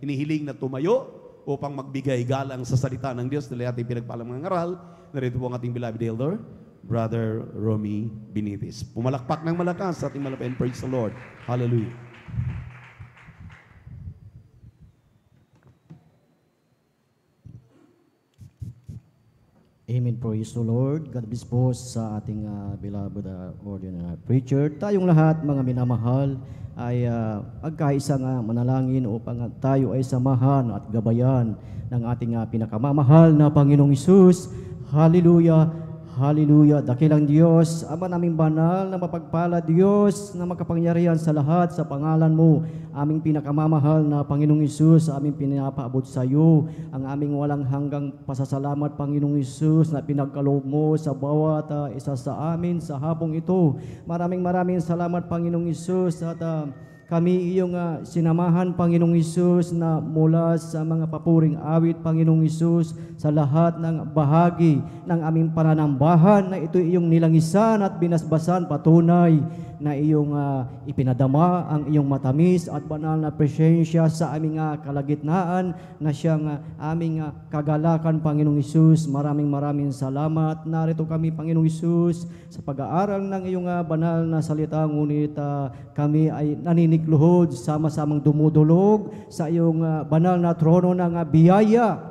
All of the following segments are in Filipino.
hinihiling na tumayo upang magbigay galang sa salita ng Diyos. Dahil ating pinagpalang mga ngaral, narito po ang ating beloved elder, Brother Romy Benitez. Pumalakpak ng malakas sa ating malapit. Praise the Lord. Hallelujah. Amen. Praise the Lord. God bless po sa ating beloved ordinary preacher. Tayong lahat, mga minamahal, ay magkaisa nga manalangin upang tayo ay samahan at gabayan ng ating pinakamamahal na Panginoong Hesus. Hallelujah. Hallelujah. Dakilang Diyos, Ama naming banal na mapagpala Diyos na makapangyarihan sa lahat sa pangalan mo, aming pinakamamahal na Panginoong Hesus, aming pinapaabot sa iyo ang aming walang hanggang pasasalamat, Panginoong Hesus, na pinagkaloob mo sa bawat isa sa amin sa hapong ito. Maraming salamat, Panginoong Hesus, at kami iyong sinamahan, Panginoong Hesus, na mula sa mga papuring awit, Panginoong Hesus, sa lahat ng bahagi ng aming pananambahan na ito iyong nilangisan at binasbasan, patunay na iyong ipinadama ang iyong matamis at banal na presensya sa aming kalagitnaan na siyang aming kagalakan, Panginoong Hesus. Maraming salamat. Narito kami, Panginoong Hesus, sa pag-aaral ng iyong banal na salita, ngunit kami ay naninikluhod, sama-samang dumudulog sa iyong banal na trono ng biyaya.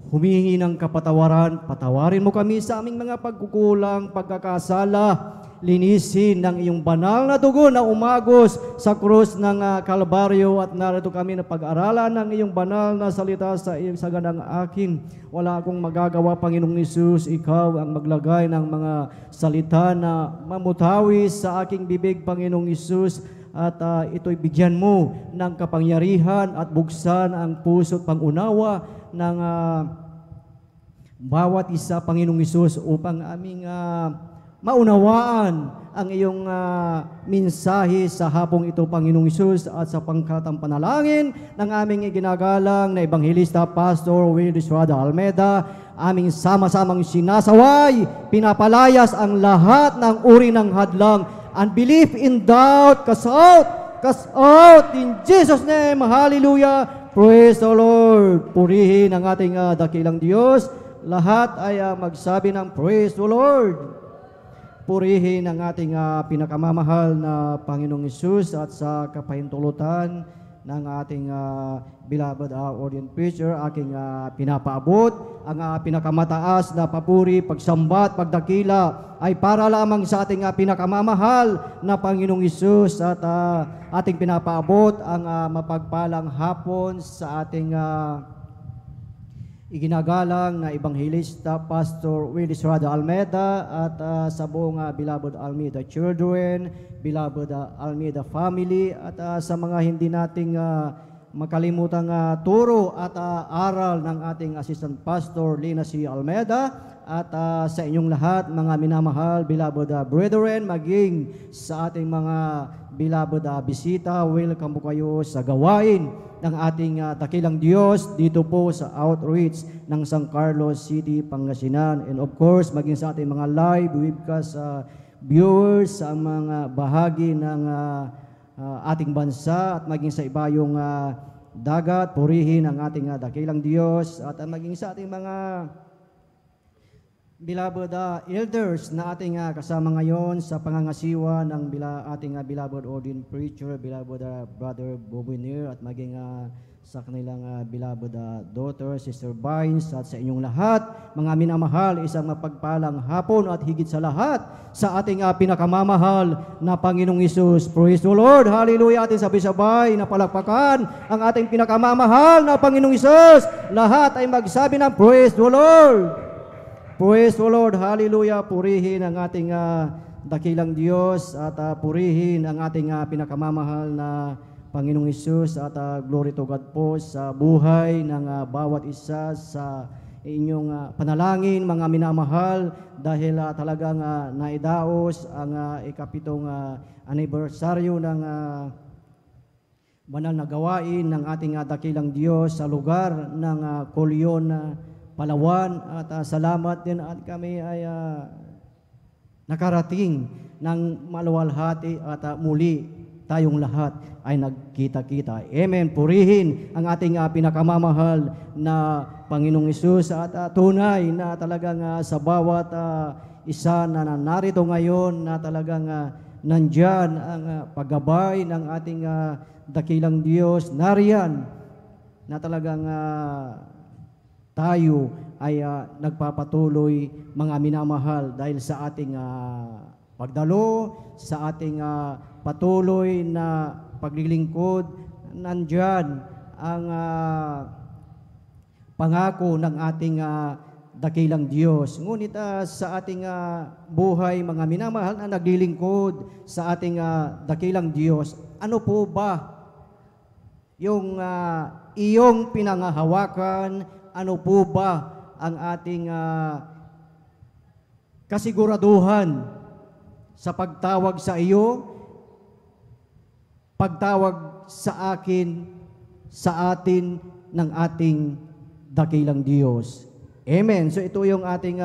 Humingi ng kapatawaran, patawarin mo kami sa aming mga pagkukulang, pagkakasala, linisin ng iyong banal na dugo na umagos sa krus ng Kalbaryo, at narito kami na pag-aralan ng iyong banal na salita sa iyong saganang akin. Wala akong magagawa, Panginoong Hesus, ikaw ang maglagay ng mga salita na mamutawi sa aking bibig, Panginoong Hesus, at ito'y bigyan mo ng kapangyarihan at buksan ang puso't pangunawa ng bawat isa, Panginoong Hesus, upang aming maunawaan ang iyong mensahe sa hapong ito, Panginoong Hesus, at sa pangkatang panalangin ng aming iginagalang na Ebanghelista Pastor Will Estrada Almeida, aming sama-samang sinasaway, pinapalayas ang lahat ng uri ng hadlang, unbelief, in doubt, cast out in Jesus' name. Hallelujah. Praise the Lord. Purihin ang ating dakilang Diyos. Lahat ay magsabi ng praise the Lord. Purihin ang ating pinakamamahal na Panginoong Hesus, at sa kapahintulutan ng ating beloved ordained preacher, aking pinapaabot ang pinakamataas na papuri, pagsambat, pagdakila ay para lamang sa ating pinakamamahal na Panginoong Hesus, at ating pinapaabot ang mapagpalang hapon sa ating iginagalang na Ebanghelista Pastor Will Estrada Almeida, at sa buong beloved Almeida children, beloved Almeida family, at sa mga hindi nating makalimutang turo at aral ng ating Assistant Pastor Lina C. Almeida, at sa inyong lahat, mga minamahal, beloved brethren, maging sa ating mga beloved bisita, welcome po kayo sa gawain ng ating dakilang Diyos dito po sa outreach ng San Carlos City, Pangasinan, and of course, maging sa ating mga live webcast viewers sa mga bahagi ng ating bansa, at maging sa ibayong dagat. Purihin ang ating dakilang Diyos, at maging sa ating mga beloved elders na ating kasama ngayon sa pangangasiwa ng ating beloved ordained preacher, beloved Brother Bobinir, at maging sa kanilang beloved daughter, Sister Vines, at sa inyong lahat, mga minamahal, isang mapagpalang hapon, at higit sa lahat, sa ating pinakamamahal na Panginoong Hesus. Praise the Lord. Hallelujah. Ating sabay-sabay na palakpakan ang ating pinakamamahal na Panginoong Hesus. Lahat ay magsabi ng praise the Lord. Praise the Lord. Hallelujah. Purihin ang ating dakilang Diyos, at purihin ang ating pinakamamahal na Panginoong Hesus, at glory to God po sa buhay ng bawat isa sa inyong panalangin, mga minamahal, dahil talagang naidaos ang ikapitong anibersaryo ng banal na gawain ng ating dakilang Diyos sa lugar ng Colyon, Palawan, at salamat din at kami ay nakarating ng maluwalhati at muli tayong lahat ay nagkita-kita. Amen. Purihin ang ating pinakamamahal na Panginoong Hesus at tunay na talagang sa bawat isa na narito ngayon na talagang nandyan ang paggabay ng ating dakilang Diyos. Nariyan na talagang tayo ay nagpapatuloy mga minamahal dahil sa ating pagdalo, sa ating patuloy na paglilingkod, nandyan ang pangako ng ating dakilang Diyos. Ngunit sa ating buhay, mga minamahal na naglilingkod sa ating dakilang Diyos, ano po ba yung iyong pinangahawakan? Ano po ba ang ating kasiguraduhan sa pagtawag sa iyo, pagtawag sa akin, sa atin ng ating dakilang Diyos? Amen. So ito yung ating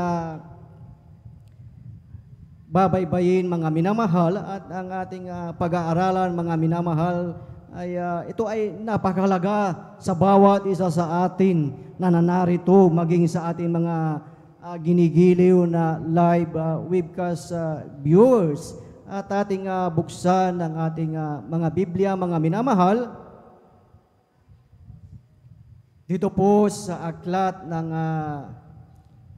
babaybayin, mga minamahal, at ang ating pag-aaralan, mga minamahal, ay ito ay napakahalaga sa bawat isa sa atin na nanarito, maging sa ating mga ginigiliw na live webcast viewers, at ating buksan ng ating mga Biblia, mga minamahal, dito po sa aklat ng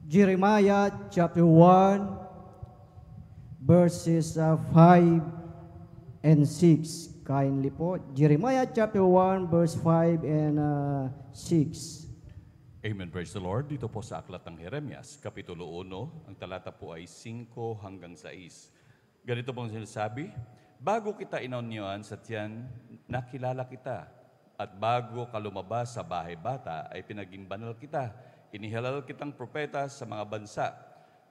Jeremiah chapter 1 verses 5 and 6. Kindly po, Jeremiah chapter 1 verse 5 and 6. Amen, praise the Lord. Dito po sa aklat ng Jeremias, Kapitulo 1, ang talata po ay 5 hanggang 6. Ganito pong sinasabi, bago kita inaunyoan sa tiyan, nakilala kita. At bago ka lumabas sa bahay bata, ay pinaging banal kita. Inihalal kitang propeta sa mga bansa.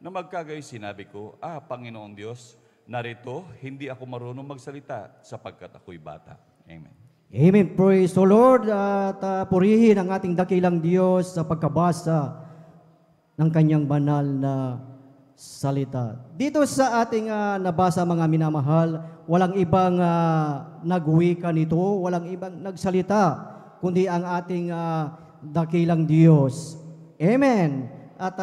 Na magkagayoy sinabi ko, Panginoong Diyos, narito, hindi ako marunong magsalita sapagkat ako'y bata. Amen. Amen. Praise the Lord. At purihin ang ating dakilang Diyos sa pagkabasa ng kanyang banal na salita. Dito sa ating nabasa, mga minamahal, walang ibang nagwika nito, walang ibang nagsalita, kundi ang ating dakilang Diyos. Amen. At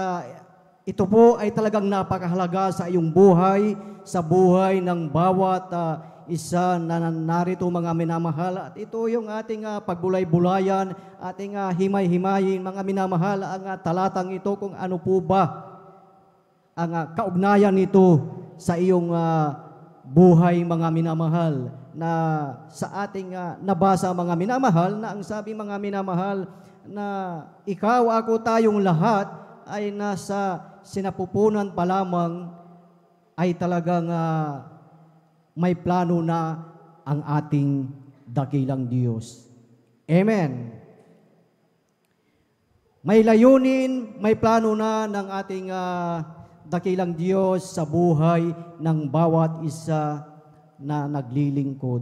ito po ay talagang napakahalaga sa iyong buhay, sa buhay ng bawat isa na narito, mga minamahal. At ito yung ating pagbulay-bulayan, ating himay-himayin, mga minamahal, ang talatang ito kung ano po ba ang kaugnayan nito sa iyong buhay, mga minamahal, na sa ating nabasa, mga minamahal, na ang sabi, mga minamahal, na ikaw, ako, tayong lahat ay nasa sinapupunan pa lamang ay talagang may plano na ang ating dakilang Diyos. Amen. May layunin, may plano na ng ating dakilang Diyos sa buhay ng bawat isa na naglilingkod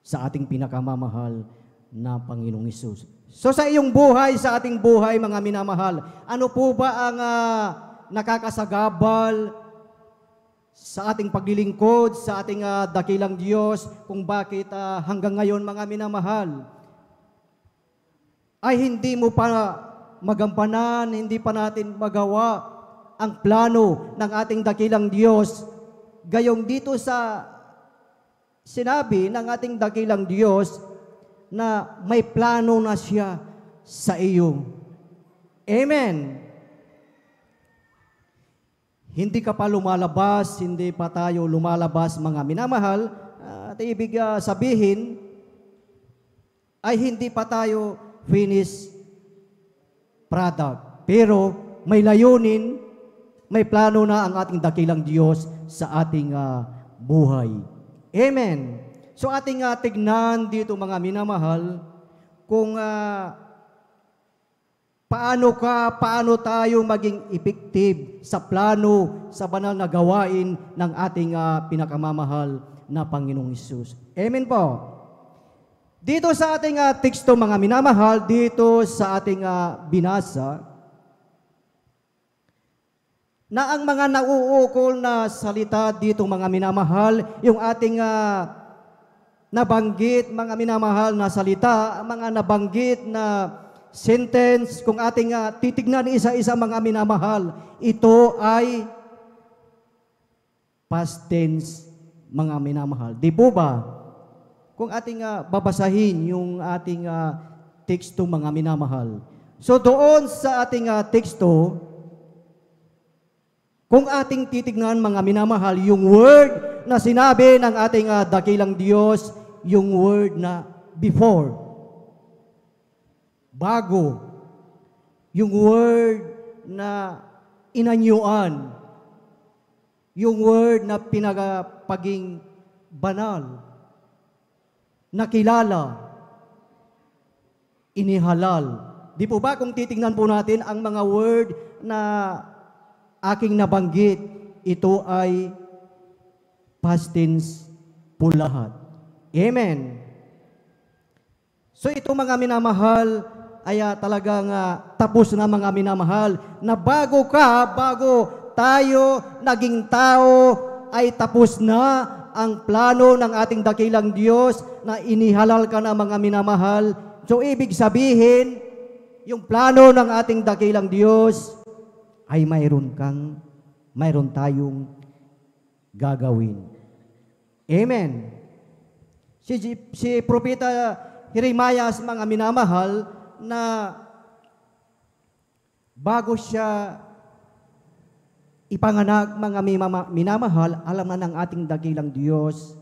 sa ating pinakamamahal na Panginoong Hesus. So sa iyong buhay, sa ating buhay, mga minamahal, ano po ba ang nakakasagabal sa ating paglilingkod, sa ating dakilang Diyos, kung bakit hanggang ngayon, mga minamahal, ay hindi mo pa magampanan, hindi pa natin magawa ang plano ng ating dakilang Diyos? Gayong dito sa sinabi ng ating dakilang Diyos na may plano na siya sa iyo. Amen. Hindi ka pa lumalabas, hindi pa tayo lumalabas, mga minamahal, at ibig sabihin ay hindi pa tayo finished product. Pero may layunin, may plano na ang ating dakilang Diyos sa ating buhay. Amen. So ating tignan dito, mga minamahal, kung paano tayo maging effective sa plano, sa banal na gawain ng ating pinakamamahal na Panginoong Hesus. Amen po. Dito sa ating teksto, mga minamahal, dito sa ating binasa, na ang mga nauukol na salita dito, mga minamahal, yung ating nabanggit, mga minamahal na salita, mga nabanggit na sentence, kung ating titignan isa-isa mga minamahal, ito ay past tense mga minamahal. Di po ba? Kung ating babasahin yung ating teksto mga minamahal. So doon sa ating teksto, kung ating titignan mga minamahal, yung word na sinabi ng ating dakilang Diyos, yung word na before, bago, yung word na inanyuan, yung word na pinagpaging banal, nakilala, inihalal. Di po ba kung titingnan po natin ang mga word na aking nabanggit, ito ay past tense po lahat. Amen. So ito mga minamahal, ay talagang tapos na mga minamahal, na bago tayo naging tao, ay tapos na ang plano ng ating dakilang Diyos na inihalal ka na mga minamahal. So ibig sabihin, yung plano ng ating dakilang Diyos ay mayroon tayong gagawin. Amen. Si Propeta Jeremias, mga minamahal, na bago siya ipanganak, mga minamahal, alam na ng ating dakilang Diyos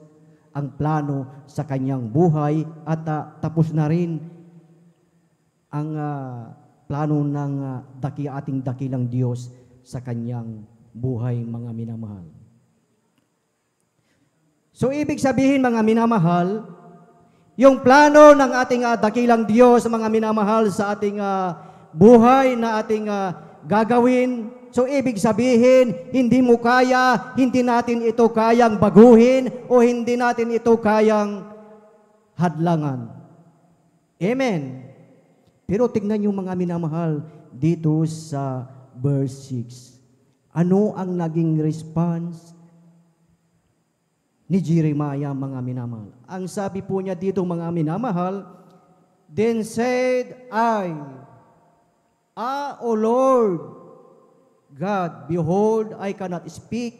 ang plano sa kanyang buhay at tapos na rin ang plano ng ating dakilang Diyos sa kanyang buhay, mga minamahal. So ibig sabihin mga minamahal, yung plano ng ating dakilang Diyos, mga minamahal, sa ating buhay na ating gagawin, so ibig sabihin, hindi natin ito kayang baguhin o hindi natin ito kayang hadlangan. Amen. Pero tignan niyo mga minamahal dito sa verse 6. Ano ang naging response ni Jeremiah, mga minamahal? Ang sabi po niya dito, mga minamahal, then said I, O Lord God, behold, I cannot speak,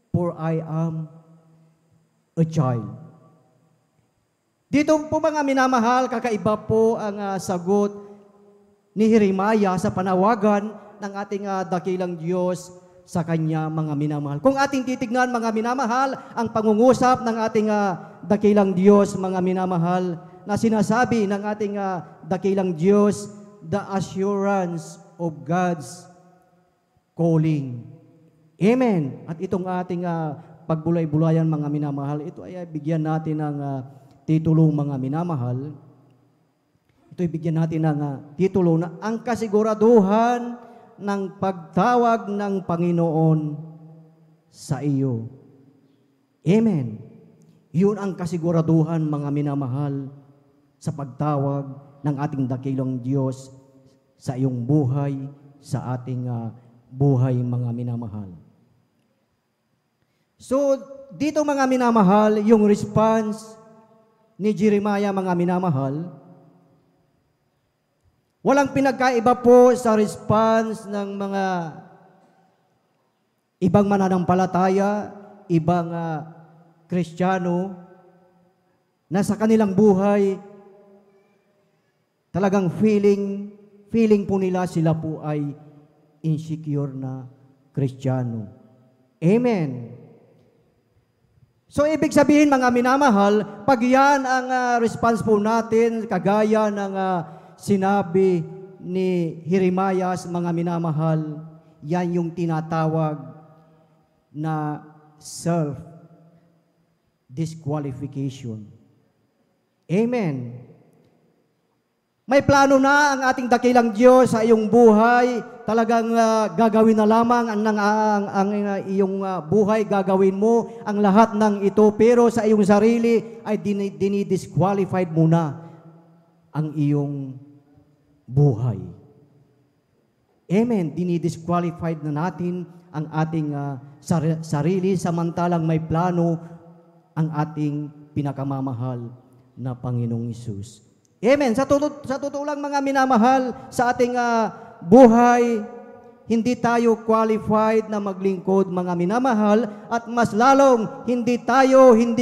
for I am a child. Dito po mga minamahal, kakaiba po ang sagot ni Jeremiah sa panawagan ng ating dakilang Diyos sa kanya, mga minamahal. Kung ating titignan, mga minamahal, ang pangungusap ng ating dakilang Diyos, mga minamahal, na sinasabi ng ating dakilang Diyos, the assurance of God's calling. Amen. At itong ating pagbulay-bulayan, mga minamahal, ito ay bigyan natin ng titulo, mga minamahal. Ito'y bigyan natin ng titulo na ang kasiguraduhan ng pagtawag ng Panginoon sa iyo. Amen. Yun ang kasiguraduhan, mga minamahal, sa pagtawag ng ating dakilang Diyos sa iyong buhay, sa ating buhay, mga minamahal. So, dito mga minamahal, yung response ni Jeremiah, mga minamahal, walang pinagkaiba po sa response ng mga ibang mananampalataya, ibang Kristiyano, na sa kanilang buhay, talagang feeling po nila sila po ay insecure na Kristiyano. Amen. So, ibig sabihin, mga minamahal, pag yan ang response po natin, kagaya ng sinabi ni Jeremiah, mga minamahal, yan yung tinatawag na self-disqualification. Amen. May plano na ang ating dakilang Diyos sa iyong buhay. Talagang gagawin na lamang ang iyong buhay, gagawin mo ang lahat ng ito. Pero sa iyong sarili ay dinidisqualified mo na ang iyong buhay. Amen. Dinidisqualified na natin ang ating sarili, samantalang may plano ang ating pinakamamahal na Panginoong Hesus. Amen. Sa totoo lang mga minamahal, sa ating buhay, hindi tayo qualified na maglingkod mga minamahal, at mas lalong hindi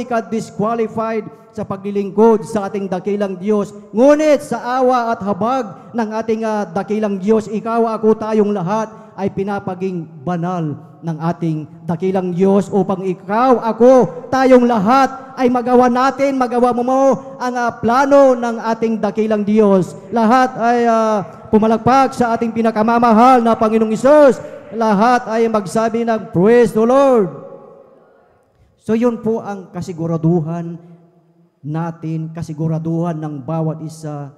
ka disqualified sa paglilingkod sa ating dakilang Diyos. Ngunit sa awa at habag ng ating dakilang Diyos, ikaw, ako, tayong lahat ay pinapaging banal ng ating dakilang Diyos upang ikaw, ako, tayong lahat ay magawa mo ang plano ng ating dakilang Diyos. Lahat ay pumalakpak sa ating pinakamamahal na Panginoong Hesus. Lahat ay magsabi ng praise the Lord. So yun po ang kasiguraduhan natin, kasiguraduhan ng bawat isa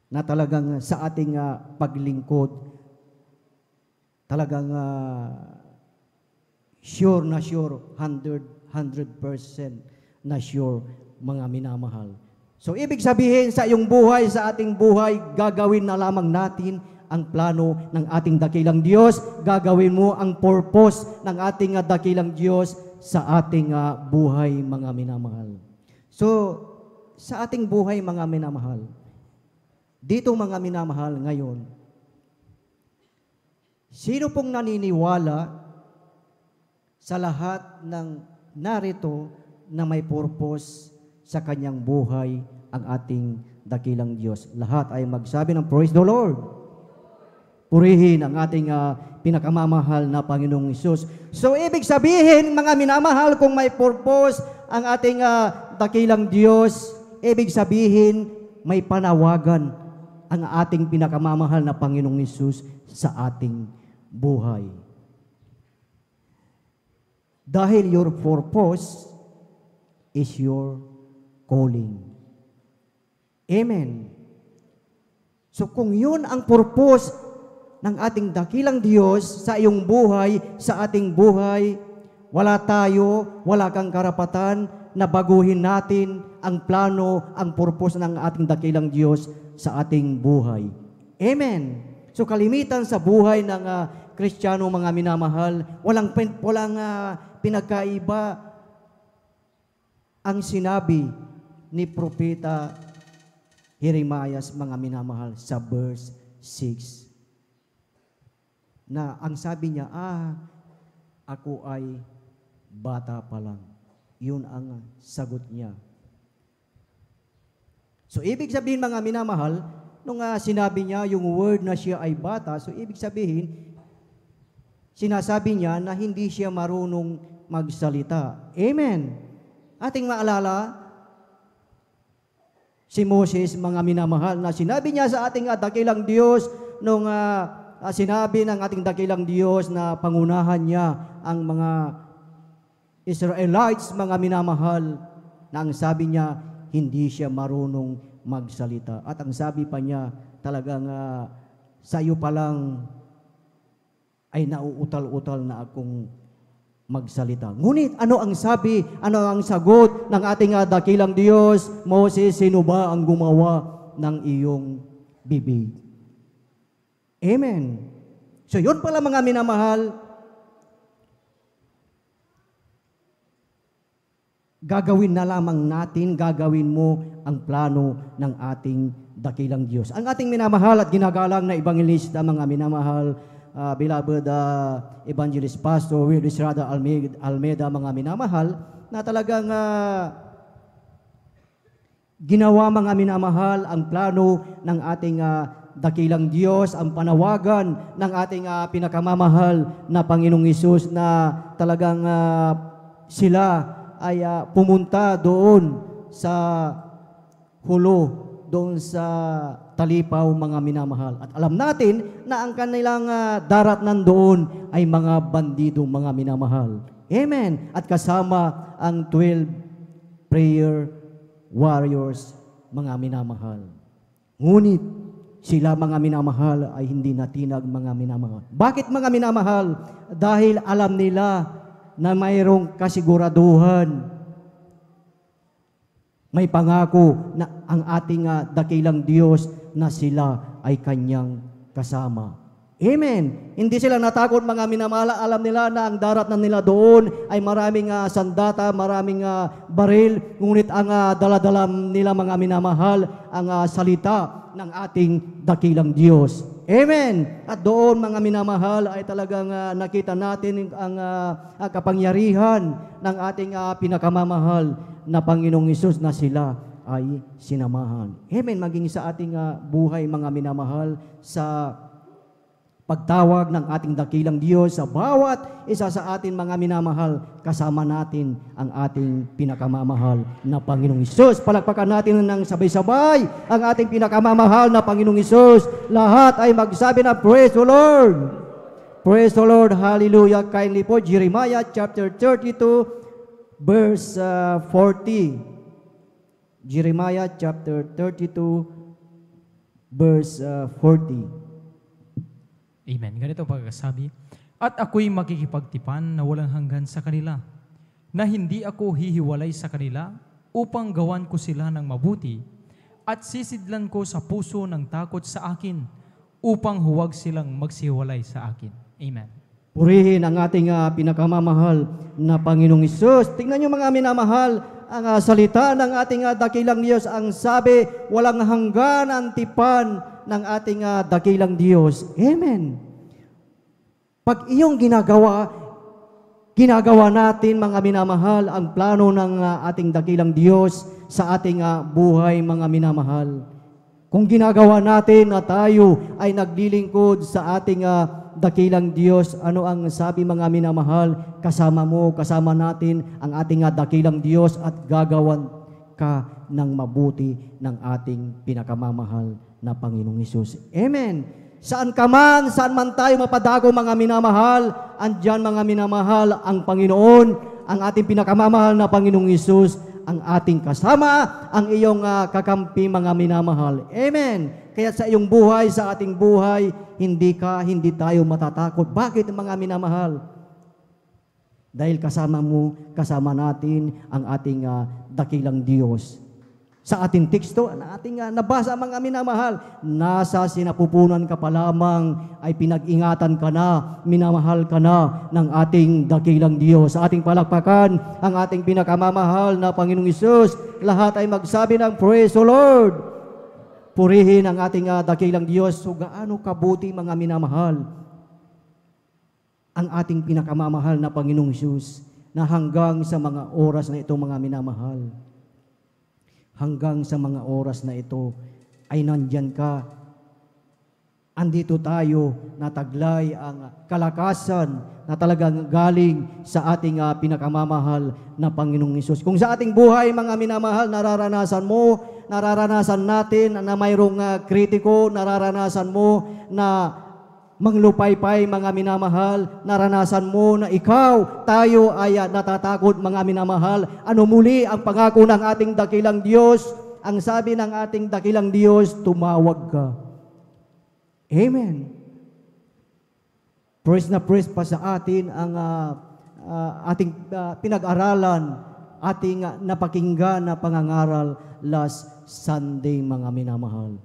na talagang sa ating paglingkod, talagang sure na sure, 100% na sure, mga minamahal. So ibig sabihin sa iyong buhay, sa ating buhay, gagawin na lamang natin ang plano ng ating dakilang Diyos. Gagawin mo ang purpose ng ating dakilang Diyos sa ating buhay, mga minamahal. So, sa ating buhay, mga minamahal, dito mga minamahal ngayon, sino pong naniniwala sa lahat ng narito na may purpose sa kanyang buhay ang ating dakilang Diyos? Lahat ay magsabi ng praise the Lord. Purihin ang ating pinakamamahal na Panginoong Hesus. So, ibig sabihin, mga minamahal, kung may purpose ang ating dakilang Diyos, ibig sabihin, may panawagan ang ating pinakamamahal na Panginoong Hesus sa ating buhay. Dahil your purpose is your calling. Amen. So, kung yun ang purpose ng ating dakilang Diyos sa iyong buhay, sa ating buhay, wala kang karapatan na baguhin natin ang plano, ang purpose ng ating dakilang Diyos sa ating buhay. Amen. So kalimitan sa buhay ng Kristiyano, mga minamahal, walang pinagkaiba ang sinabi ni Propeta Jeremias, mga minamahal, sa verse 6. Na ang sabi niya, ako ay bata pa lang. Yun ang sagot niya. So, ibig sabihin, mga minamahal, nung sinabi niya yung word na siya ay bata, so ibig sabihin, sinasabi niya na hindi siya marunong magsalita. Amen. Ating maalala, si Moses, mga minamahal, na sinabi niya sa ating dakilang Diyos, nung sinabi ng ating dakilang Diyos na pangunahan niya ang mga Israelites, mga minamahal, na ang sabi niya, hindi siya marunong magsalita. At ang sabi pa niya, talagang sa iyo pa lang ay nauutal-utal na akong magsalita. Ngunit ano ang sabi, ano ang sagot ng ating dakilang Diyos? Moses, sino ba ang gumawa ng iyong bibig? Amen. So yun pala, mga minamahal, gagawin na lamang natin, gagawin mo ang plano ng ating dakilang Diyos. Ang ating minamahal at ginagalang na evangelista, mga minamahal, beloved evangelist pastor Will Israda Almeida, mga minamahal, na talagang ginawa, mga minamahal, ang plano ng ating dakilang Diyos, ang panawagan ng ating pinakamamahal na Panginoong Hesus, na talagang sila ay pumunta doon sa hulo, doon sa Talipaw, mga minamahal. At alam natin na ang kanilang darat nandoon ay mga bandido, mga minamahal. Amen. At kasama ang 12 prayer warriors, mga minamahal. Ngunit sila, mga minamahal, ay hindi natinag, mga minamahal. Bakit, mga minamahal? Dahil alam nila na mayroong kasiguraduhan, may pangako na ang ating dakilang Diyos na sila ay kanyang kasama. Amen. Hindi sila natakot mga minamahal. Alam nila na ang darat na nila doon ay maraming sandata, maraming baril. Ngunit ang daladala nila mga minamahal, ang salita ng ating dakilang Diyos. Amen. At doon mga minamahal ay talagang nakita natin ang kapangyarihan ng ating pinakamamahal na Panginoong Hesus na sila ay sinamahan. Amen. Maging sa ating buhay mga minamahal, sa pagtawag ng ating dakilang Diyos sa bawat isa sa atin mga minamahal, kasama natin ang ating pinakamamahal na Panginoong Hesus. Palakpakan natin ng sabay-sabay ang ating pinakamamahal na Panginoong Hesus. Lahat ay magsabi na, Praise the Lord! Praise the Lord! Hallelujah! Kindly po, Jeremiah chapter 32, verse 40. Jeremiah chapter 32, verse 40. Amen. Ganito pagkasabi, at ako'y makikipagtipan na walang hanggan sa kanila, na hindi ako hihiwalay sa kanila upang gawan ko sila ng mabuti, at sisidlan ko sa puso ng takot sa akin, upang huwag silang magsiwalay sa akin. Amen. Purihin ang ating pinakamamahal na Panginoong Hesus. Tingnan niyo mga minamahal, ang salita ng ating dakilang Diyos, ang sabi, walang hanggan ang tipan ng ating dakilang Diyos. Amen. Pag iyong ginagawa natin mga minamahal, ang plano ng ating dakilang Diyos sa ating buhay mga minamahal. Kung ginagawa natin na tayo ay naglilingkod sa ating dakilang Diyos, ano ang sabi mga minamahal? Kasama mo, kasama natin ang ating dakilang Diyos at gagawan ka ng mabuti ng ating pinakamamahal na Panginoong Hesus. Amen. Saan man tayo mapadago mga minamahal, andyan mga minamahal ang Panginoon, ang ating pinakamamahal na Panginoong Hesus, ang ating kasama, ang iyong kakampi mga minamahal. Amen. Kaya sa iyong buhay, sa ating buhay, hindi tayo matatakot. Bakit mga minamahal? Dahil kasama mo, kasama natin ang ating dakilang Diyos. Sa ating teksto, na ating nabasa mga minamahal, nasa sinapupunan ka pa lamang ay pinag-ingatan ka na, minamahal ka na ng ating dakilang Diyos. Sa ating palakpakan, ang ating pinakamamahal na Panginoong Hesus, lahat ay magsabi ng Praise the Lord! Purihin ang ating dakilang Diyos. So gaano kabuti mga minamahal ang ating pinakamamahal na Panginoong Hesus na hanggang sa mga oras na ito mga minamahal, hanggang sa mga oras na ito ay nandyan ka. Andito tayo na taglay ang kalakasan na talagang galing sa ating pinakamamahal na Panginoong Hesus. Kung sa ating buhay mga minamahal, nararanasan natin na mayroong kritiko, nararanasan mo na manglupaypay mga minamahal, naranasan mo na tayo ay natatakot mga minamahal. Ano muli ang pangako ng ating dakilang Diyos? Ang sabi ng ating dakilang Diyos, tumawag ka. Amen. Praise na praise pa sa atin ang ating pinag-aralan, ating napakinggan na pangangaral last Sunday mga minamahal.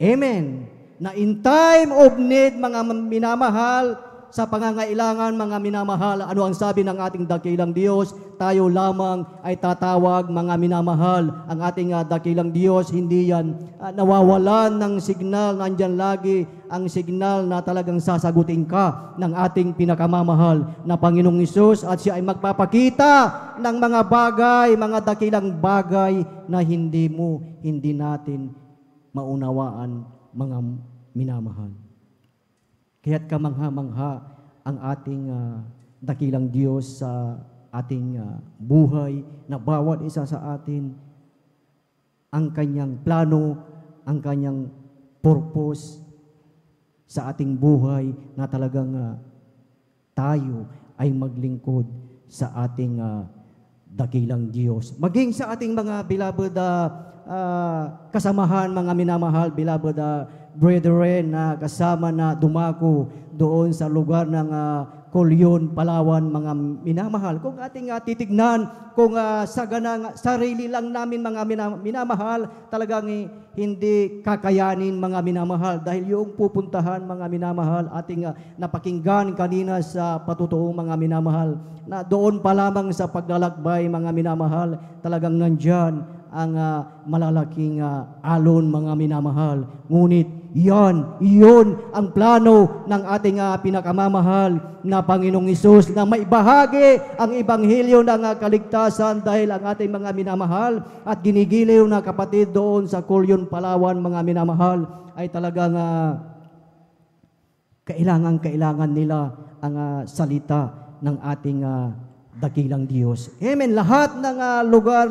Amen. Na in time of need, mga minamahal, sa pangangailangan, mga minamahal, ano ang sabi ng ating dakilang Diyos? Tayo lamang ay tatawag, mga minamahal. Ang ating dakilang Diyos, hindi yan nawawalan ng signal. Nandyan lagi ang signal na talagang sasagutin ka ng ating pinakamamahal na Panginoong Hesus, at siya ay magpapakita ng mga bagay, mga dakilang bagay na hindi natin maunawaan mga minamahal. Kaya't kamangha-mangha ang ating dakilang Diyos sa ating buhay na bawat isa sa atin, ang kanyang plano, ang kanyang purpose sa ating buhay na talagang tayo ay maglingkod sa ating dakilang Diyos. Maging sa ating mga beloved kasamahan, mga minamahal, beloved brethren na kasama na dumako doon sa lugar ng Kulyon, Palawan, mga minamahal. Kung ating titignan, kung sa ganang sarili lang namin mga minamahal, talagang hindi kakayanin mga minamahal. Dahil yung pupuntahan mga minamahal, ating napakinggan kanina sa patutuong mga minamahal, na doon pa lamang sa paglalakbay mga minamahal, talagang nandyan ang malalaking alon mga minamahal. Ngunit yun ang plano ng ating pinakamamahal na Panginoong Hesus, na maibahagi ang ebanghelyo ng kaligtasan dahil ang ating mga minamahal at ginigiliw na kapatid doon sa Kulyon, Palawan mga minamahal ay talagang kailangan nila ang salita ng ating dakilang Diyos. Amen. Lahat ng lugar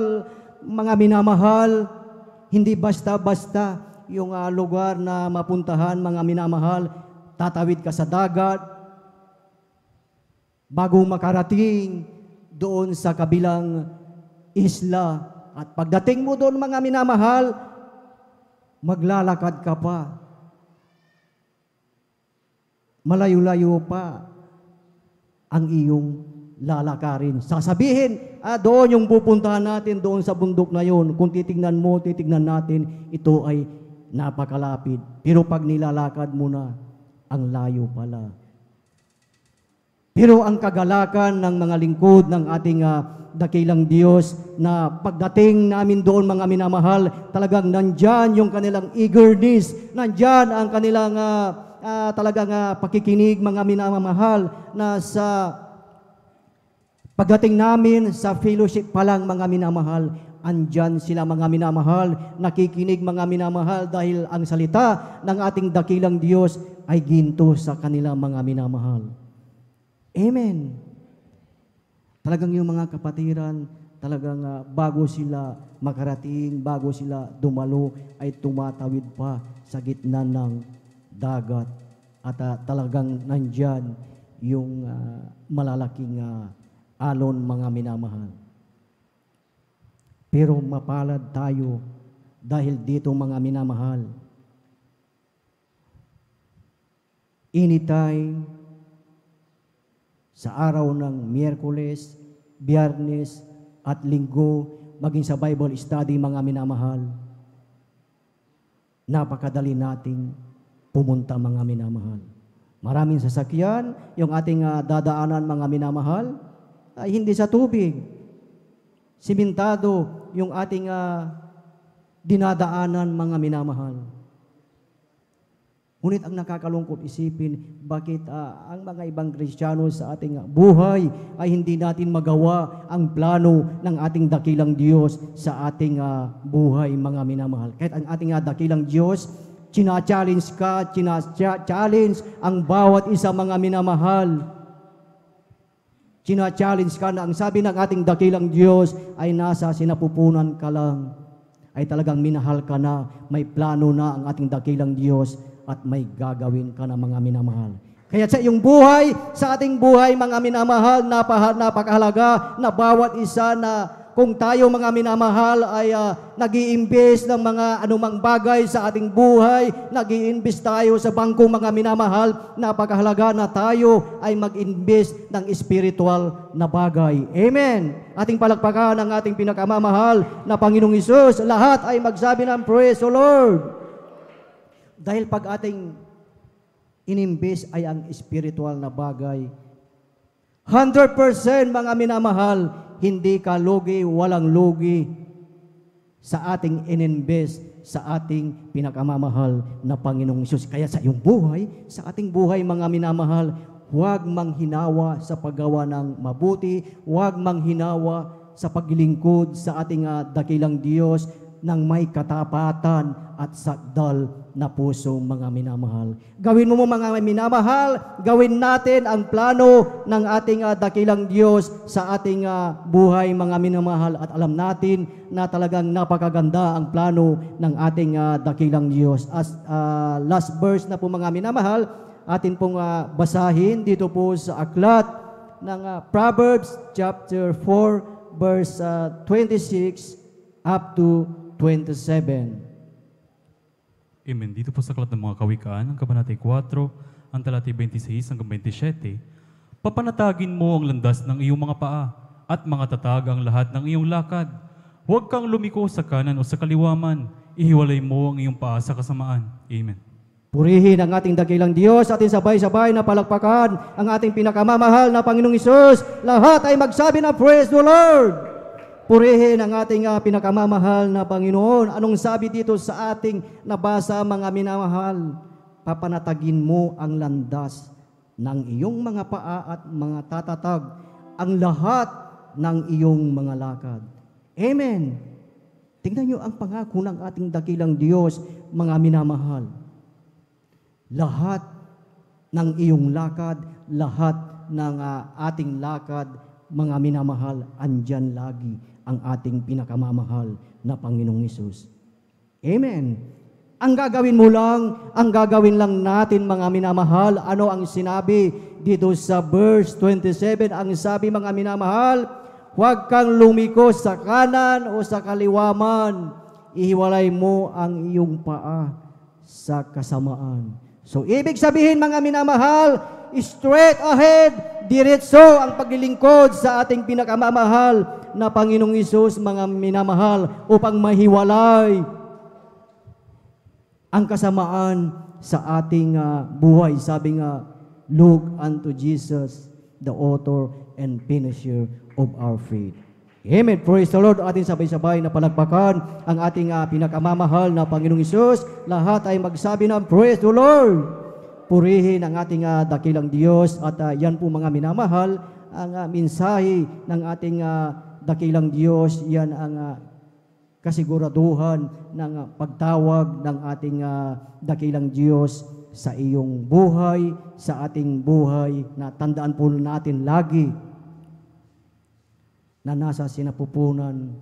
mga minamahal, hindi basta-basta yung lugar na mapuntahan mga minamahal. Tatawid ka sa dagat bago makarating doon sa kabilang isla. At pagdating mo doon mga minamahal, maglalakad ka pa. Malayo-layo pa ang iyong lalakarin. Sasabihin, doon yung pupuntahan natin, doon sa bundok na yun. Kung titignan natin, ito ay napakalapit. Pero pag nilalakad mo na, ang layo pala. Pero ang kagalakan ng mga lingkod ng ating dakilang Diyos, na pagdating namin doon mga minamahal, talagang nandyan yung kanilang eagerness, nandyan ang kanilang talagang pakikinig mga minamahal, na sa pagdating namin sa fellowship pa lang mga minamahal, andyan sila mga minamahal, nakikinig mga minamahal, dahil ang salita ng ating dakilang Diyos ay ginto sa kanila mga minamahal. Amen. Talagang yung mga kapatiran, talagang bago sila makarating, bago sila dumalo, ay tumatawid pa sa gitna ng dagat. At talagang nandyan yung malalaking alon mga minamahal. Pero mapalad tayo dahil dito mga minamahal. Anytime, sa araw ng Miyerkules, Biyernes at Linggo, maging sa Bible study mga minamahal, napakadali nating pumunta mga minamahal. Maraming sasakyan, yung ating dadaanan mga minamahal, ay hindi sa tubig. Simentado yung ating dinadaanan mga minamahal. Ngunit ang nakakalungkot isipin, bakit ang mga ibang Kristiyano sa ating buhay ay hindi natin magawa ang plano ng ating dakilang Diyos sa ating buhay mga minamahal. Kahit ang ating dakilang Diyos, china-challenge ang bawat isa mga minamahal. China-challenge ka na ang sabi ng ating dakilang Diyos ay nasa sinapupunan ka lang. Ay talagang minahal ka na, may plano na ang ating dakilang Diyos at may gagawin ka na mga minamahal. Kaya sa iyong buhay, sa ating buhay mga minamahal, napakahalaga na bawat isa na kung tayo mga minamahal ay nag-i-invest ng mga anumang bagay sa ating buhay, nag-i-invest tayo sa bangko mga minamahal, napakahalaga na tayo ay mag-invest ng spiritual na bagay. Amen. Ating palakpakan ang ating pinakamamahal na Panginoong Hesus. Lahat ay magsabi ng praise the Lord. Dahil pag ating in-invest ay ang spiritual na bagay, 100% mga minamahal, hindi ka lugi, walang lugi sa ating ininvest sa ating pinakamamahal na Panginoong Hesus. Kaya sa iyong buhay, sa ating buhay mga minamahal, huwag manghinawa sa paggawa ng mabuti, huwag manghinawa sa paglingkod sa ating dakilang Diyos ng may katapatan at sakdal na puso mga minamahal. Gawin mo mga minamahal, gawin natin ang plano ng ating dakilang Diyos sa ating buhay mga minamahal, at alam natin na talagang napakaganda ang plano ng ating dakilang Diyos. As last verse na po mga minamahal, atin pong basahin dito po sa aklat ng Proverbs chapter 4 verse 26 up to 27. Amen. Dito po sa Aklat ng mga Kawikaan, ang Kabanatay 4, ang talata 26 hanggang 27. Papanatagin mo ang landas ng iyong mga paa at mga tatag ang lahat ng iyong lakad. Huwag kang lumiko sa kanan o sa kaliwaman. Ihiwalay mo ang iyong paa sa kasamaan. Amen. Purihin ang ating dakilang Diyos, ating sabay-sabay na palakpakan ang ating pinakamamahal na Panginoong Hesus. Lahat ay magsabi na praise the Lord. Purihin ang ating pinakamamahal na Panginoon. Anong sabi dito sa ating nabasa, mga minamahal? Papanatagin mo ang landas ng iyong mga paa at mga tatatag, ang lahat ng iyong mga lakad. Amen. Tingnan niyo ang pangako ng ating dakilang Diyos, mga minamahal. Lahat ng iyong lakad, lahat ng ating lakad, mga minamahal, andyan lagi ang ating pinakamamahal na Panginoong Hesus. Amen. Ang gagawin mo lang, ang gagawin lang natin, mga minamahal, ano ang sinabi dito sa verse 27? Ang sabi, mga minamahal, huwag kang lumiko sa kanan o sa kaliwaman. Ihiwalay mo ang iyong paa sa kasamaan. So, ibig sabihin, mga minamahal, straight ahead, diretso ang paglilingkod sa ating pinakamamahal na Panginoong Hesus, mga minamahal, upang mahiwalay ang kasamaan sa ating buhay. Sabi nga, look unto Jesus, the author and finisher of our faith. Amen. Praise the Lord. Ating sabay-sabay na palakpakan ang ating pinakamamahal na Panginoong Hesus. Lahat ay magsabi ng praise the Lord. Purihin ang ating dakilang Diyos. At yan po, mga minamahal, ang mensahe ng ating dakilang Diyos. Yan ang kasiguraduhan ng pagtawag ng ating dakilang Diyos sa iyong buhay, sa ating buhay, na tandaan po natin lagi na nasa sinapupunan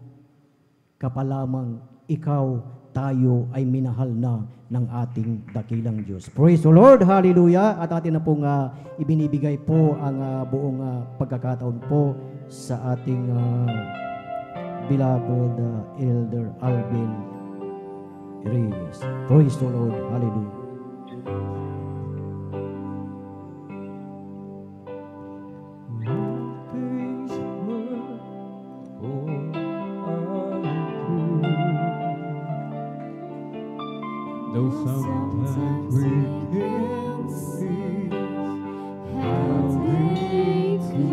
ka pa lamang, ikaw, tayo ay minahal na ng ating dakilang Diyos. Praise the Lord, hallelujah. At atin na pong ibinibigay po ang buong pagkakataon po sa ating beloved Elder Alvin Reyes. Praise the Lord. Hallelujah. Though sometimes we can't see how they do.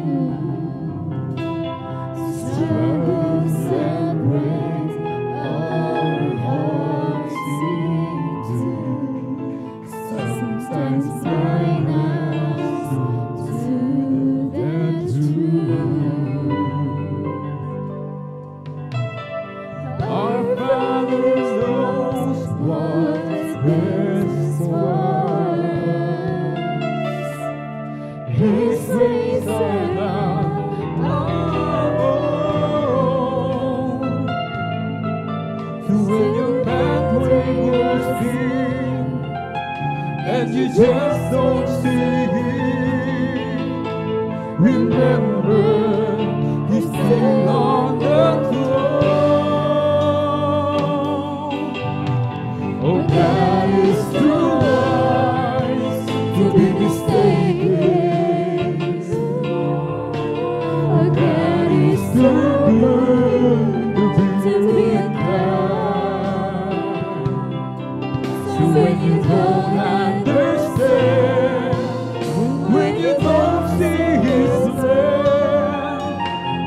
Struggle separates our hearts into. Sometimes blind us to the truth. Our Father knows what's best for us. His ways are not our own. So when your pathway goes dim and you just don't see Him, remember He's still on the throne. Oh, God is too wise to be mistaken. Oh, God is too good to be unkind. So when you don't understand, when you don't see His plan,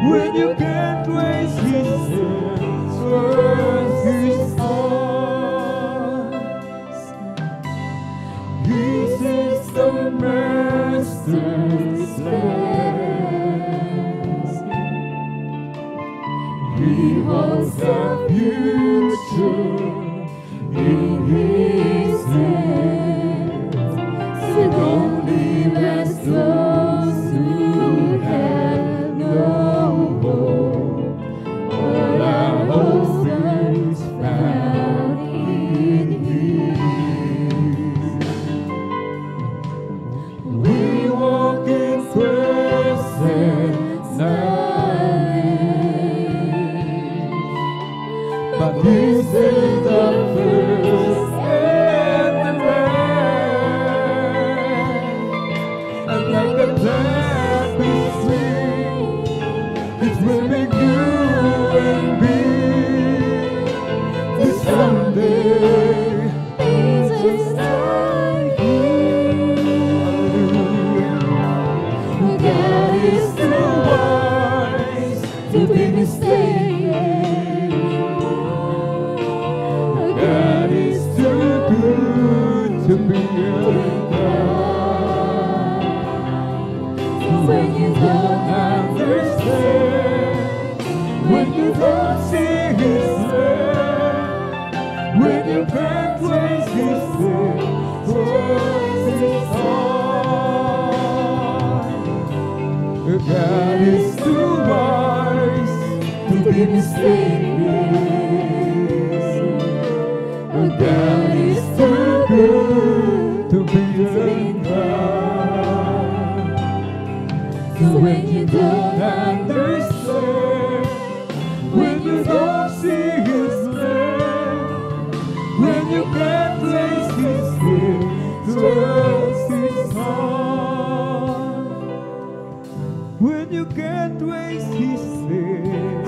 when you can't trace His hands, first His heart. His is the Master's plan. He holds the future in His hands. So don't leave as those who have no hope. All our hope is found in Him. We walk to be when you don't understand, when you don't see His hand, when you can't trace His hand, trace His heart. God is too wise to be mysterious. God is too good to be unkind. So when you don't understand, when you don't see His hand, when you can't trace His hand, trust His heart. When you can't trace His hand,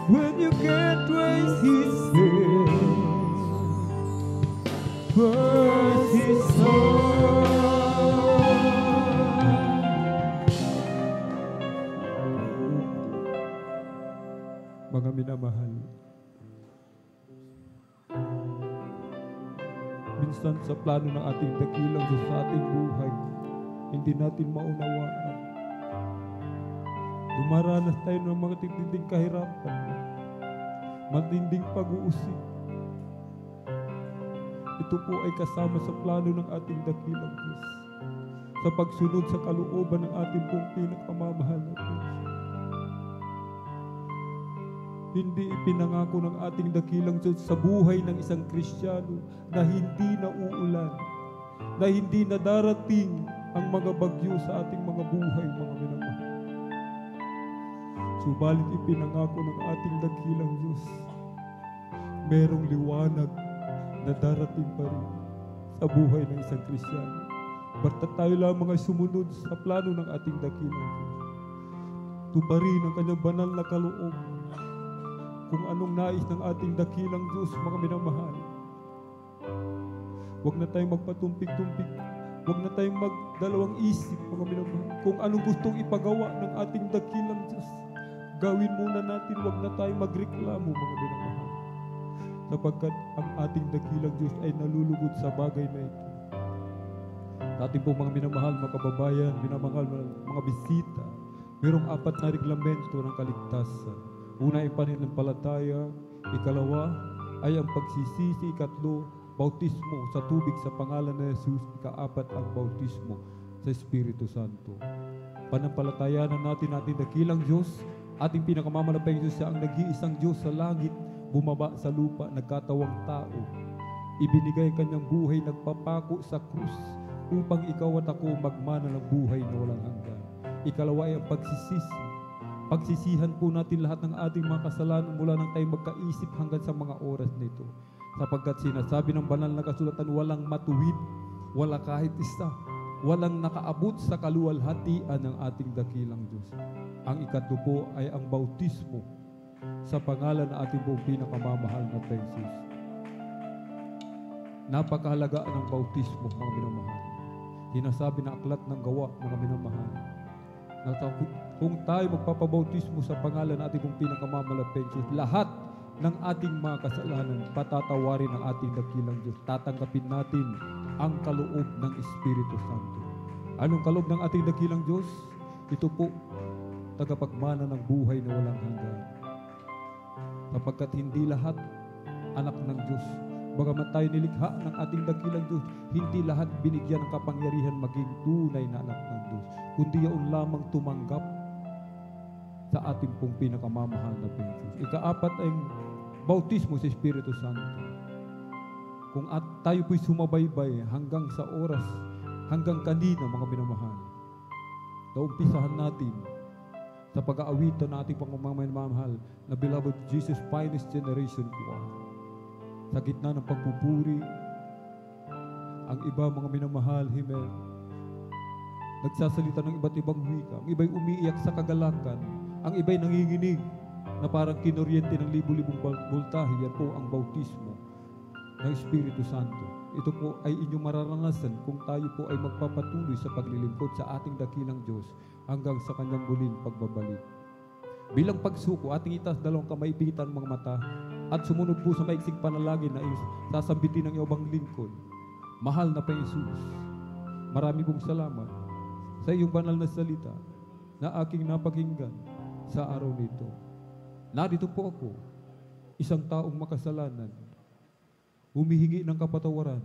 when you can't trace His hand, trust His heart. Mga minamahal, minsan sa plano ng ating dakilang Diyos sa ating buhay, hindi natin maunawaan. Dumaranas tayo ng mga titinding kahirapan, matinding pag-uusig. Ito po ay kasama sa plano ng ating dakilang Diyos sa pagsunod sa kalooban ng ating pong pinakamamahal na Diyos. Hindi ipinangako ng ating dakilang Diyos sa buhay ng isang Kristiyano na hindi nauulan, na hindi na darating ang mga bagyo sa ating mga buhay, mga minamahal. Subalit ipinangako ng ating dakilang Diyos, merong liwanag na darating pa rin sa buhay ng isang Kristiyano. Basta tayo lamang ay sumunod sa plano ng ating dakilang Diyos. Tuparin ang kanyang banal na kaloob kung anong nais ng ating dakilang Diyos, mga minamahal. Huwag na tayong magpatumpik-tumpik. Huwag na tayong magdalawang isip, mga minamahal. Kung anong gustong ipagawa ng ating dakilang Diyos, gawin muna natin. Huwag na tayong magreklamo, mga minamahal. Sapagkat ang ating dakilang Diyos ay nalulugod sa bagay na ito. Ating po mga minamahal, mga kababayan, minamahal, mga bisita, mayroong 4 na reglamento ng kaligtasan. Una ay pananampalataya, ikalawa ay ang pagsisisi, ikatlo, bautismo sa tubig sa pangalan ni Jesus, ikaapat ang bautismo sa Espiritu Santo. Panampalatayanan natin ating dakilang Diyos, ating pinakamamalapayang Diyos, siya ang nag-iisang Diyos sa langit, bumaba sa lupa, nagkatawang tao. Ibinigay kanyang buhay, nagpapako sa krus, upang ikaw at ako magmana ng buhay na walang hanggan. Ikalawa ay ang pagsisisi. Pagsisihan po natin lahat ng ating mga kasalanan mula nang tayo magkaisip hanggang sa mga oras nito. Sapagkat sinasabi ng banal na kasulatan, walang matuwid, wala kahit isa, walang nakaabot sa kaluwalhatian ng ating dakilang Diyos. Ang ikatlo po ay ang bautismo sa pangalan ng ating pong pinakamamahal na Jesus. Napakahalaga ng bautismo, mga minamahal. Sinasabi na aklat ng gawa, mga minamahal. Kung tayo magpapabautismo sa pangalan ng ating pong pinakamamahalang Jesus, lahat ng ating mga kasalanan patatawarin ng ating dakilang Diyos. Tatanggapin natin ang kaloob ng Espiritu Santo. Anong kaloob ng ating dakilang Diyos? Ito po, tagapagmana ng buhay na walang hanggan. Sapagkat hindi lahat anak ng Diyos. Bagamat tayo nilikha ng ating dakilang Diyos, hindi lahat binigyan ng kapangyarihan maging tunay na anak ng Diyos, kundi yaon lamang tumanggap sa ating pong pinakamamahal na Jesus. Ikaapat ay bautismo sa Espiritu Santo. Kung tayo po'y sumabaybay hanggang sa oras, hanggang kanina, mga minamahal, naumpisahan natin sa pag-aawitan na ating pangmamahal na Beloved Jesus, Finest Generation ko. Sa gitna ng pagpupuri, ang iba, mga minamahal, Himmel, nagsasalita ng iba't ibang wika. Ang iba'y umiiyak sa kagalakan. Ang iba'y nanginginig na parang kinuryente ng libu-libong voltahe. Yan po ang bautismo ng Espiritu Santo. Ito po ay inyong mararanasan kung tayo po ay magpapatuloy sa paglilingkod sa ating dakilang Diyos hanggang sa kanyang muling pagbabalik. Bilang pagsuko, ating itaas dalawang kamay, pigitan mga mata. at sumunod po sa maiksing panalangin na sasambitin ng iyong lingkod. Mahal na Panginoon, marami pong salamat sa iyong banal na salita na aking napakinggan sa araw nito. Narito po ako, isang taong makasalanan, humihingi ng kapatawaran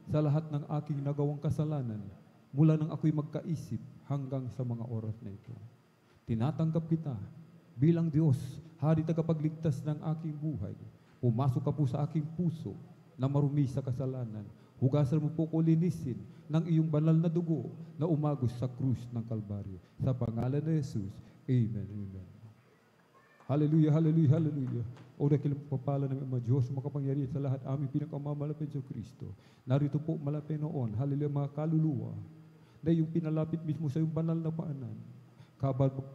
sa lahat ng aking nagawang kasalanan mula nang ako'y magkaisip hanggang sa mga oras na ito. Tinatanggap kita bilang Diyos, Hari tagapagligtas ng aking buhay. Pumasok ka po sa aking puso na marumi sa kasalanan. Hugasan mo po ko linisin ng iyong banal na dugo na umagos sa krus ng Kalbaryo. Sa pangalan ni Jesus, Amen, Amen. Hallelujah, hallelujah, hallelujah. O dakilang papala ng mga Diyos, makapangyarihan sa lahat aming pinakamamalapit sa Kristo. Narito po malapit noon, hallelujah, mga kaluluwa, na yung pinalapit mismo sa iyong banal na paanan.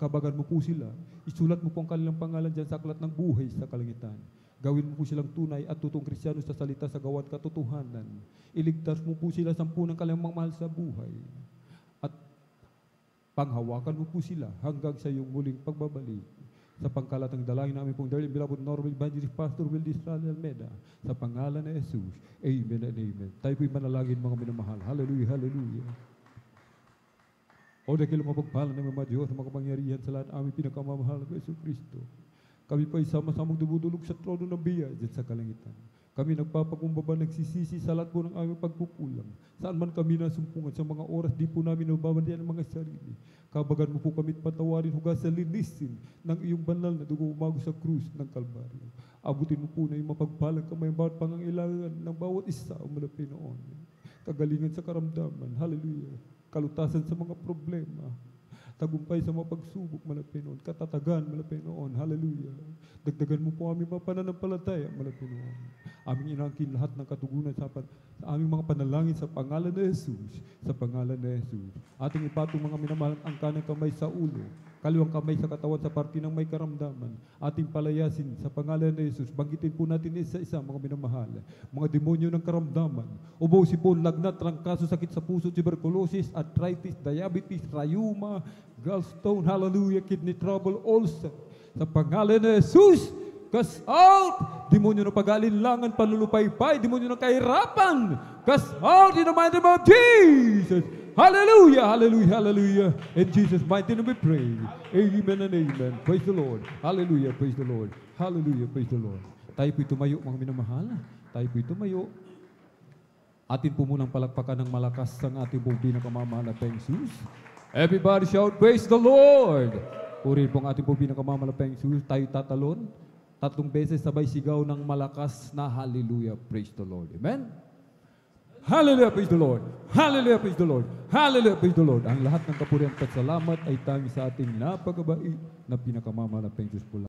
Kabagan mo po sila, isulat mo po ang kanilang pangalan dyan sa aklat ng buhay sa kalangitan. Gawin mo po silang tunay at totoong Kristiyano sa salita sa gawad katotohanan. Iligtas mo po sila sa ng kanilang mga mahal sa buhay. At panghawakan mo po sila hanggang sa iyong muling pagbabalik. Sa pangkalatang dalangin namin pong darling beloved Normal Evangelist Pastor Will Israel Almeida, sa pangalan ni Jesus, Amen and Amen. Tayo po'y manalangin mga minamahal. Hallelujah, hallelujah. O dakilang mapagpahala ng mga Diyos, makapangyarihan sa lahat aming pinakamamahal ng Yesu Kristo. Kami po'y sama-samang dumudulog sa trono ng biyaya dyan sa kalangitan. Kami nagpapakumbaba, nagsisisi sa lahat po ng aming pagkukulang. Saan man kami nasumpungan sa mga oras, di po namin nababandian ang mga sarili. Kabagan mo po kami patawarin, hugasan, linisin ng iyong banal na dugo umago sa krus ng Kalbaryo. Abutin mo po na yung mapagpalang kamay bawat pangangailangan ng bawat isa o malapit noon. Kagalingan sa karamdaman, hallelujah. Kalutasan sa mga problema. Tagumpay sa mga pagsubok, malapit noon. Katatagan, malapit noon. Hallelujah. Dagdagan mo po aming mga pananampalataya, malapit noon. Aming inangkin lahat ng katugunan sa aming mga panalangin sa pangalan ni Jesus. Sa pangalan ni Jesus. Ating ipatong mga minamahal ang kanang kamay sa ulo, kaliwang kamay sa katawan sa parte ng may karamdaman. Ating palayasin sa pangalan ni Jesus. Banggitin po natin isa-isa mga minamahal. Mga demonyo ng karamdaman. Ubo, sipon, lagnat, trangkaso, sakit sa puso, tuberculosis, arthritis, diabetes, rayuma, gallstone, hallelujah, kidney trouble, ulcer. Sa pangalan ni Jesus, cast out! Demonyo ng pag-alinlangan, panlulupaypay, demonyo ng kahirapan, cast out in the mighty name of Jesus! Hallelujah, hallelujah, hallelujah. In Jesus' mighty name we pray. Amen and amen. Praise the Lord. Hallelujah, praise the Lord. Hallelujah, praise the Lord. Tayo po'y tumayo, mga minamahal. Tayo po'y tumayo. Atin po munang palakpakan ng malakas ang ating pong pinakamamahal na Jesus. Everybody shout, praise the Lord. Purihin po ang ating pong pinakamamahal na Jesus. Tayo tatalon. 3 beses sabay sigaw ng malakas na hallelujah, praise the Lord. Amen? Hallelujah, praise the Lord. Hallelujah, praise the Lord. Hallelujah, praise the Lord. Ang lahat ng kapurihan at salamat ay tangi sa ating napakabait na pinakamamahal na Jesus po.